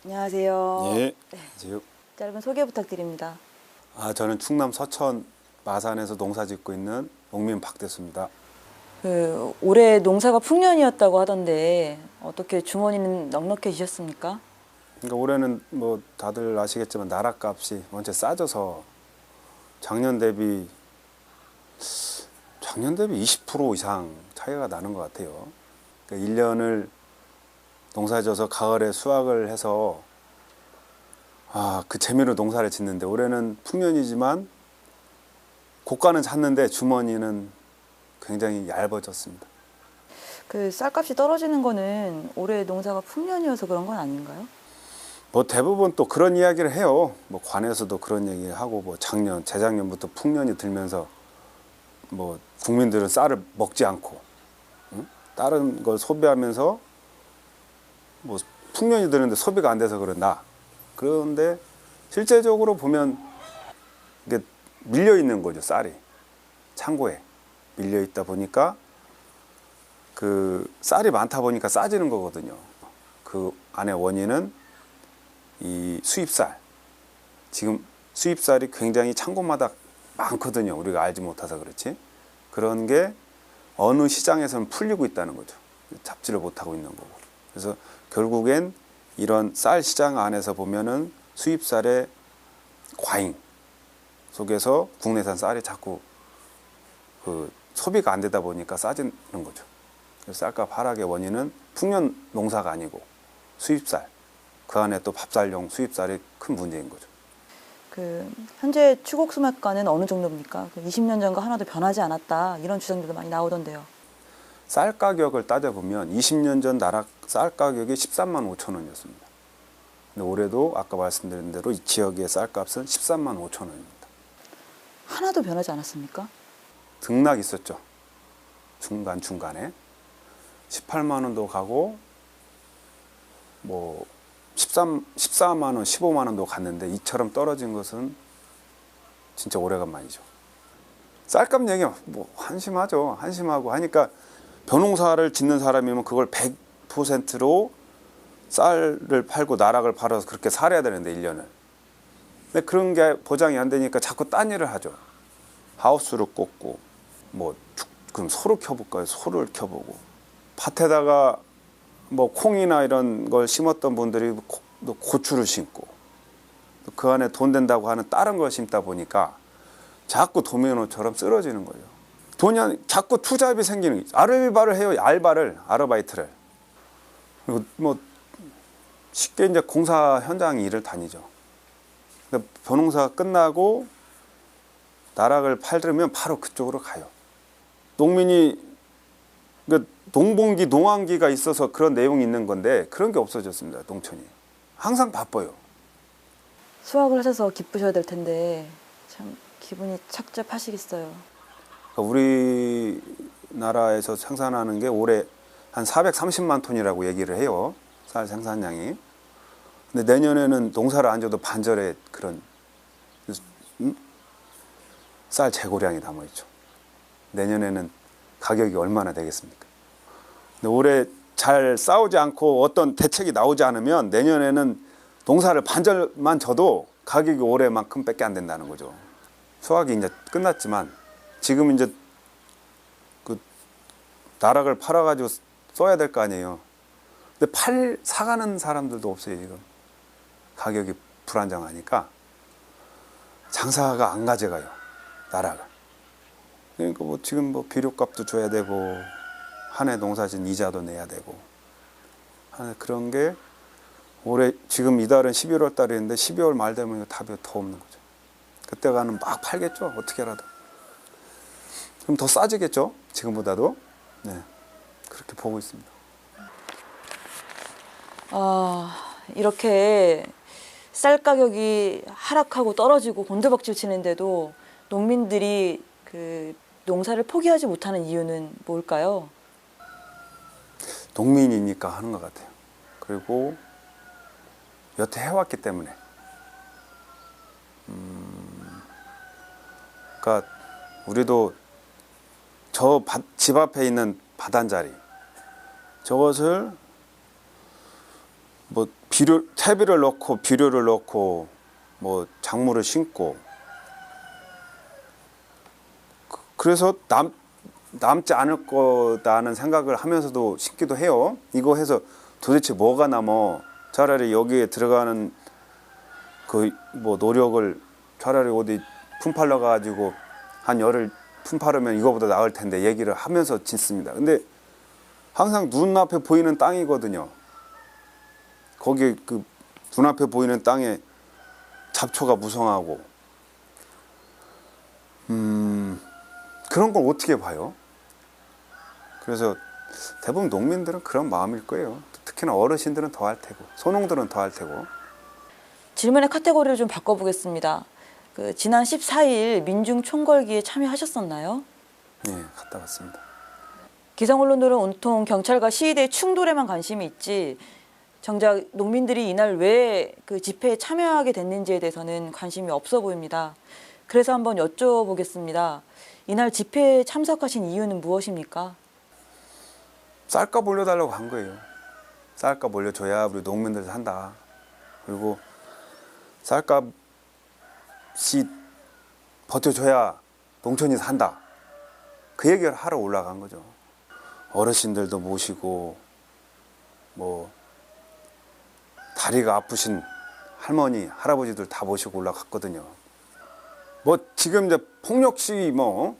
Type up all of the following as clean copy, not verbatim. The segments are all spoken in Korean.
안녕하세요. 예, 네, 안녕하세요. 짧은 소개 부탁드립니다. 저는 충남 서천 마산에서 농사 짓고 있는 농민 박대수입니다. 올해 농사가 풍년이었다고 하던데 어떻게 주머니는 넉넉해지셨습니까? 그러니까 올해는 뭐 다들 아시겠지만 나랏값이 원체 싸져서 작년 대비 20% 이상 차이가 나는 것 같아요. 그러니까 1년을 농사 져서 가을에 수확을 해서 그 재미로 농사를 짓는데 올해는 풍년이지만 고가는 샀는데 주머니는 굉장히 얇아졌습니다. 쌀값이 떨어지는 거는 올해 농사가 풍년이어서 그런 건 아닌가요? 뭐 대부분 또 그런 이야기를 해요. 뭐 관에서도 그런 얘기를 하고 뭐 재작년부터 풍년이 들면서 뭐 국민들은 쌀을 먹지 않고 다른 걸 소비하면서 뭐 풍년이 드는데 소비가 안 돼서 그런다. 그런데 실제적으로 보면 이게 밀려 있는 거죠, 쌀이. 창고에 밀려 있다 보니까 그 쌀이 많다 보니까 싸지는 거거든요. 그 안에 원인은 이 수입쌀. 지금 수입쌀이 굉장히 창고마다 많거든요. 우리가 알지 못해서 그렇지. 그런 게 어느 시장에서는 풀리고 있다는 거죠. 잡지를 못하고 있는 거고. 그래서 결국엔 이런 쌀 시장 안에서 보면은 수입쌀의 과잉 속에서 국내산 쌀이 자꾸 그 소비가 안 되다 보니까 싸지는 거죠. 그래서 쌀값 하락의 원인은 풍년 농사가 아니고 수입쌀, 그 안에 또 밥살용 수입쌀이 큰 문제인 거죠. 현재 추곡 수매가는 어느 정도입니까? 20년 전과 하나도 변하지 않았다 이런 주장들도 많이 나오던데요. 쌀 가격을 따져보면 20년 전 나락 쌀 가격이 13만 5천 원이었습니다. 근데 올해도 아까 말씀드린 대로 이 지역의 쌀값은 13만 5천 원입니다. 하나도 변하지 않았습니까? 등락 있었죠. 중간에 18만 원도 가고 뭐 14만 원, 15만 원도 갔는데 이처럼 떨어진 것은 진짜 오래간만이죠. 쌀값 얘기 뭐 한심하고 하니까 벼농사를 짓는 사람이면 그걸 100%로 쌀을 팔고 나락을 팔아서 그렇게 살아야 되는데 1년을. 근데 그런 게 보장이 안 되니까 자꾸 딴 일을 하죠. 하우스를 꽂고 뭐 그럼 소를 켜볼까요? 소를 켜보고 밭에다가 뭐 콩이나 이런 걸 심었던 분들이 고추를 심고 그 안에 돈 된다고 하는 다른 걸 심다 보니까 자꾸 도미노처럼 쓰러지는 거예요. 돈이 자꾸 투잡이 생기는 거죠. 알바를 해요. 아르바이트를. 그리고 뭐 쉽게 이제 공사 현장 일을 다니죠. 그러니까 벼농사가 끝나고 나락을 팔려면 바로 그쪽으로 가요. 농민이 그러니까 농번기, 농한기가 있어서 그런 내용이 있는 건데 그런 게 없어졌습니다. 농촌이. 항상 바빠요. 수확을 하셔서 기쁘셔야 될 텐데 참 기분이 착잡하시겠어요. 우리나라에서 생산하는 게 올해 한 430만 톤이라고 얘기를 해요. 쌀 생산량이. 근데 내년에는 농사를 안 져도 반절의 그런 쌀 재고량이 담아있죠. 내년에는 가격이 얼마나 되겠습니까? 근데 올해 잘 싸우지 않고 어떤 대책이 나오지 않으면 내년에는 농사를 반절만 져도 가격이 올해만큼밖에 안 된다는 거죠. 수확이 이제 끝났지만 지금 이제 그 나락을 팔아가지고 써야 될 거 아니에요. 근데 사가는 사람들도 없어요 지금. 가격이 불안정하니까 장사가 안 가져가요 나락을. 그러니까 뭐 지금 뭐 비료값도 줘야 되고 한 해 농사진 이자도 내야 되고 그런 게 올해 지금 이달은 11월 달인데 12월 말 되면 답이 더 없는 거죠. 그때가는 막 팔겠죠 어떻게라도. 그럼 더 싸지겠죠 지금보다도. 네, 그렇게 보고 있습니다. 이렇게 쌀 가격이 하락하고 떨어지고 곤두박질 치는데도 농민들이 농사를 포기하지 못하는 이유는 뭘까요? 농민이니까 하는 것 같아요. 그리고 여태 해왔기 때문에. 그러니까 우리도 저 집 앞에 있는 밭 한 자리 저것을 뭐 퇴비를 넣고 비료를 넣고 뭐 작물을 심고 그래서 남지 않을 거다는 생각을 하면서도 심기도 해요. 이거 해서 도대체 뭐가 남어? 차라리 여기에 들어가는 그 뭐 노력을 차라리 어디 품팔러 가지고 한 열흘 품팔으면 이거보다 나을 텐데 얘기를 하면서 짓습니다. 근데 항상 눈앞에 보이는 땅이거든요. 거기 그 눈앞에 보이는 땅에 잡초가 무성하고 그런 걸 어떻게 봐요? 그래서 대부분 농민들은 그런 마음일 거예요. 특히나 어르신들은 더 할 테고 소농들은 더 할 테고. 질문의 카테고리를 좀 바꿔보겠습니다. 그 지난 14일 민중 총궐기에 참여하셨었나요? 예, 갔다 왔습니다. 기성 언론들은 온통 경찰과 시위대 충돌에만 관심이 있지 정작 농민들이 이날 왜 그 집회에 참여하게 됐는지에 대해서는 관심이 없어 보입니다. 그래서 한번 여쭤보겠습니다. 이날 집회에 참석하신 이유는 무엇입니까? 쌀값 올려달라고 한 거예요. 쌀값 올려줘야 우리 농민들 산다. 그리고 쌀값이 버텨줘야 농촌이 산다. 그 얘기를 하러 올라간 거죠. 어르신들도 모시고 뭐 다리가 아프신 할머니, 할아버지들 다 모시고 올라갔거든요. 뭐 지금 이제 폭력 시위 뭐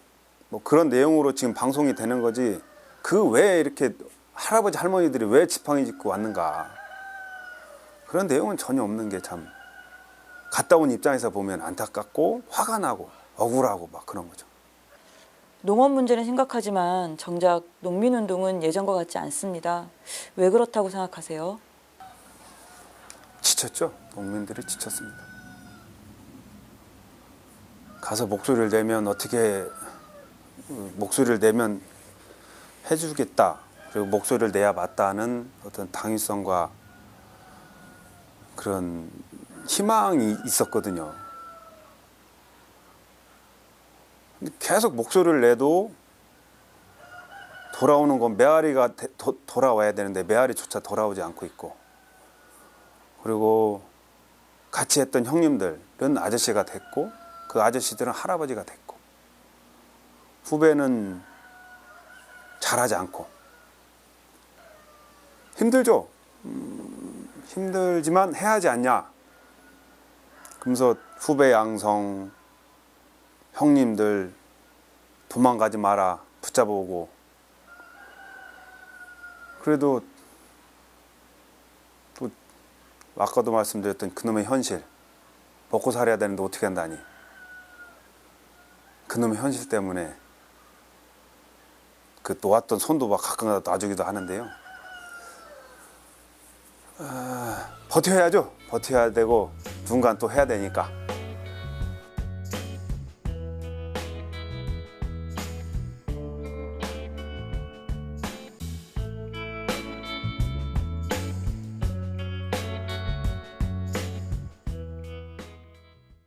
그런 내용으로 지금 방송이 되는 거지 그 왜 이렇게 할아버지 할머니들이 왜 지팡이 짚고 왔는가 그런 내용은 전혀 없는 게 참 갔다 온 입장에서 보면 안타깝고 화가 나고 억울하고 막 그런 거죠. 농업 문제는 심각하지만 정작 농민운동은 예전과 같지 않습니다. 왜 그렇다고 생각하세요? 지쳤죠. 농민들이 지쳤습니다. 가서 목소리를 내면 어떻게 목소리를 내면 해주겠다. 그리고 목소리를 내야 맞다는 어떤 당위성과 그런 희망이 있었거든요. 근데 계속 목소리를 내도 돌아오는 건 메아리가 돌아와야 되는데 메아리조차 돌아오지 않고 있고 그리고 같이 했던 형님들은 아저씨가 됐고 그 아저씨들은 할아버지가 됐고 후배는 잘하지 않고 힘들죠. 힘들지만 해야 하지 않냐. 그러면서 후배 양성 형님들 도망가지 마라 붙잡아오고 그래도 또 아까도 말씀드렸던 그놈의 현실 먹고 살아야 되는데 어떻게 한다니 그놈의 현실 때문에 그 놓았던 손도 막 가끔 놔주기도 하는데요. 버텨야죠. 버텨야 되고 누군가 또 해야 되니까